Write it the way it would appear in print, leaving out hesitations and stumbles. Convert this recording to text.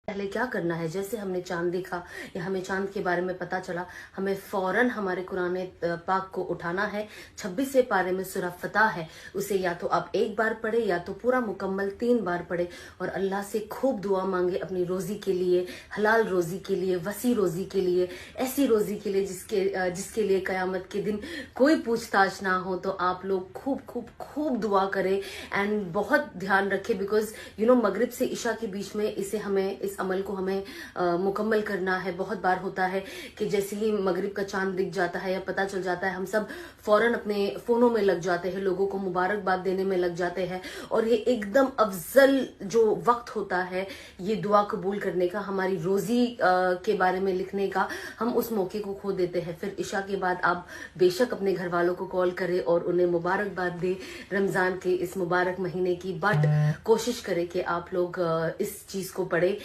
पहले क्या करना है, जैसे हमने चांद देखा या हमें चांद के बारे में पता चला, हमें फौरन हमारे कुरान पाक को उठाना है। 26वें पारे में सूरह फतह है, उसे या तो आप एक बार पढ़े या तो पूरा मुकम्मल 3 बार पढ़े और अल्लाह से खूब दुआ मांगे अपनी रोजी के लिए, हलाल रोजी के लिए, वसी रोजी के लिए, ऐसी रोजी के लिए जिसके लिए कयामत के दिन कोई पूछताछ ना हो। तो आप लोग खूब खूब खूब दुआ करें एंड बहुत ध्यान रखें, बिकॉज मगरिब से इशा के बीच में इस अमल को हमें मुकम्मल करना है। बहुत बार होता है कि जैसे ही मगरिब का चांद दिख जाता है या पता चल जाता है, हम सब फौरन अपने फोनों में लग जाते हैं, लोगों को मुबारकबाद देने में लग जाते हैं। और ये एकदम अफजल जो वक्त होता है ये दुआ कबूल करने का, हमारी रोजी के बारे में लिखने का, हम उस मौके को खो देते हैं। फिर इशा के बाद आप बेशक अपने घर वालों को कॉल करें और उन्हें मुबारकबाद दें रमजान के इस मुबारक महीने की, बट कोशिश करें कि आप लोग इस चीज को पढ़े।